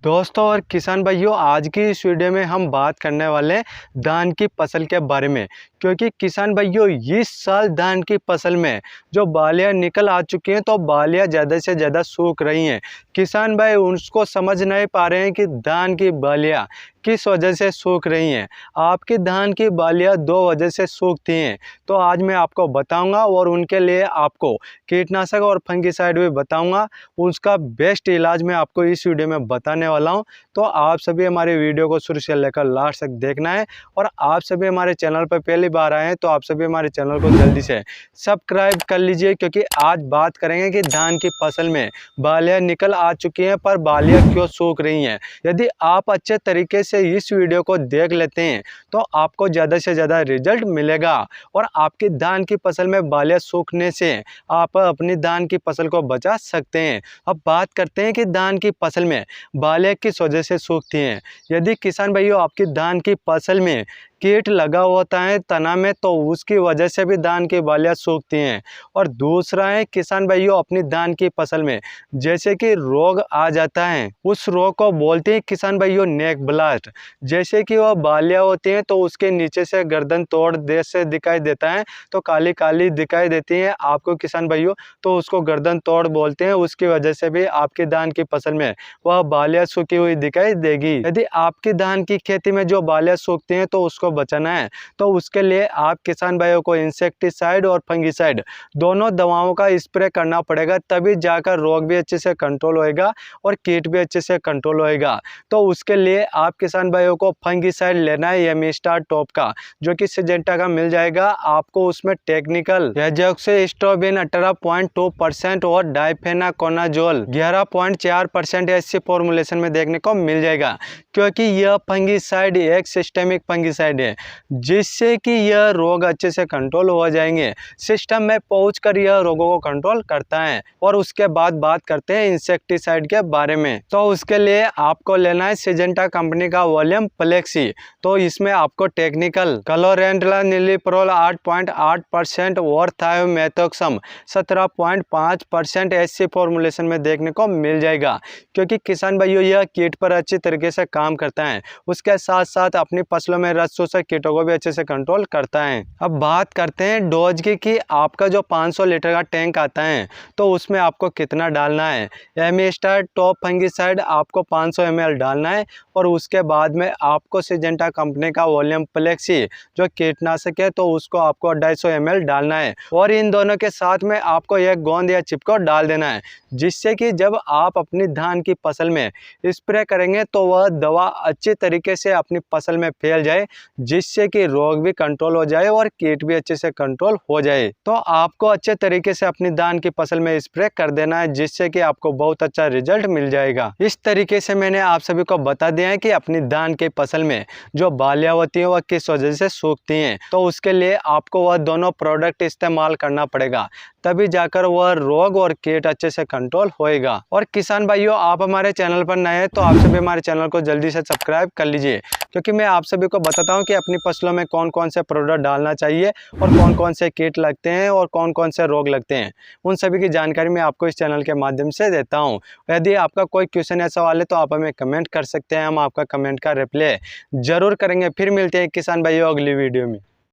दोस्तों और किसान भाइयों, आज की इस वीडियो में हम बात करने वाले हैं धान की फसल के बारे में। क्योंकि किसान भाइयों, इस साल धान की फसल में जो बालियां निकल आ चुकी हैं तो बालियां ज़्यादा से ज़्यादा सूख रही हैं। किसान भाई उसको समझ नहीं पा रहे हैं कि धान की बालियां किस वजह से सूख रही हैं। आपकी धान की बालियां दो वजह से सूखती हैं, तो आज मैं आपको बताऊंगा और उनके लिए आपको कीटनाशक और फंगिसाइड भी बताऊंगा। उसका बेस्ट इलाज मैं आपको इस वीडियो में बताने वाला हूं। तो आप सभी हमारे वीडियो को शुरू से लेकर लास्ट तक देखना है। और आप सभी हमारे चैनल पर पहली बार आए हैं तो आप सभी हमारे चैनल को जल्दी से सब्सक्राइब कर लीजिए, क्योंकि आज बात करेंगे कि धान की फसल में बालियां निकल आ चुकी हैं पर बालियां क्यों सूख रही हैं। यदि आप अच्छे तरीके से इस वीडियो को देख लेते हैं तो आपको ज़्यादा से ज़्यादा रिजल्ट मिलेगा और आपकी धान की फसल में बालियां सूखने से आप अपनी धान की फसल को बचा सकते हैं। अब बात करते हैं कि धान की फसल में बालियां किस वजह से सूखती हैं। यदि किसान भाइयों आपकी धान की फसल में कीट लगा होता है तना में, तो उसकी वजह से भी धान की बालियां सूखती हैं। और दूसरा है किसान भाइयों, अपनी धान की फसल में जैसे कि रोग आ जाता है, उस रोग को बोलते हैं किसान भाइयों नेक ब्लास्ट। जैसे कि वह बालियां होती हैं तो उसके नीचे से गर्दन तोड़ जैसे दिखाई देता है, तो काली काली दिखाई देती है आपको किसान भाइयों, तो उसको गर्दन तोड़ बोलते हैं। उसकी वजह से भी आपकी धान की फसल में वह बालियां सूखी हुई दिखाई देगी। यदि आपकी धान की खेती में जो बालियां सूखती हैं तो उसको बचाना है, तो उसके लिए आप किसान भाइयों को इंसेक्टिसाइड और फंगिसाइड दोनों दवाओं का स्प्रे करना पड़ेगा, तभी जाकर रोग भी अच्छे से कंट्रोल होएगा और कीट भी अच्छे से कंट्रोल होएगा। तो उसके लिए आप किसान भाइयों को फंगिसाइड लेना है एमिस्टार टॉप का, जो कि सिजेंटा का मिल जाएगा आपको। उसमें टेक्निकल एजॉक्सिस्ट्रोबिन 18.2% और डाइफेनाकोनाजोल 11.4% ऐसी फॉर्मुलेशन में देखने को मिल जाएगा। क्योंकि यह फंगिसाइड एक सिस्टेमिक फंगिसाइड है, जिससे कि यह रोग अच्छे से कंट्रोल हो जाएंगे। सिस्टम में पहुंचकर यह रोगों को कंट्रोल करता है। और उसके बाद बात करते हैं इंसेक्टिसाइड के बारे में। तो उसके लिए आपको लेना है सिजेंटा कंपनी का वॉल्यूम फ्लेक्सी। तो इसमें आपको टेक्निकल क्लोरेंट्रानिलिप्रोल 8.8% और थायोमेथोक्सम 17.5% ऐसी फॉर्मुलेशन में देखने को मिल जाएगा। क्योंकि किसान भाइयों यह कीट पर अच्छी तरीके से काम करता है, उसके साथ साथ अपनी फसलों में रस शोषक कीटों को भी अच्छे से कंट्रोल करता है। अब बात करते हैं डोज की कि आपका जो 500 लीटर का टैंक आता है तो उसमें आपको कितना डालना है। एमिस्टार टॉप फंगिसाइड आपको 500 ml डालना है। और उसके बाद में आपको सिजेंटा कंपनी का वॉल्यूम फ्लेक्सी जो कीटनाशक है तो उसको आपको 250 ml डालना है। और इन दोनों के साथ में आपको एक गोंद या चिपको डाल देना है, जिससे कि जब आप अपनी धान की फसल में स्प्रे करेंगे तो वह दवा अच्छी तरीके से अपनी फसल में फैल जाए, जिससे कि रोग भी कंट्रोल हो जाए और कीट भी अच्छे से कंट्रोल हो जाए। तो आपको अच्छे तरीके से अपनी धान की फसल में स्प्रे कर देना है, जिससे कि आपको बहुत अच्छा रिजल्ट मिल जाएगा। इस तरीके से मैंने आप सभी को बता दिया है कि अपनी धान की फसल में जो बालियां होती हैं वह किस वजह से सूखती हैं। तो उसके लिए आपको वह दोनों प्रोडक्ट इस्तेमाल करना पड़ेगा, तभी जाकर वह रोग और कीट अच्छे से कंट्रोल होएगा। और किसान भाइयों, आप हमारे चैनल पर नए हैं तो आप सभी हमारे चैनल को जल्दी से सब्सक्राइब कर लीजिए, क्योंकि मैं आप सभी को बताता हूं कि अपनी फसलों में कौन कौन से प्रोडक्ट डालना चाहिए और कौन कौन से कीट लगते हैं और कौन कौन से रोग लगते हैं। उन सभी की जानकारी मैं आपको इस चैनल के माध्यम से देता हूं। यदि आपका कोई क्वेश्चन या सवाल है तो आप हमें कमेंट कर सकते हैं, हम आपका कमेंट का रिप्लाई जरूर करेंगे। फिर मिलते हैं किसान भाइयों अगली वीडियो में।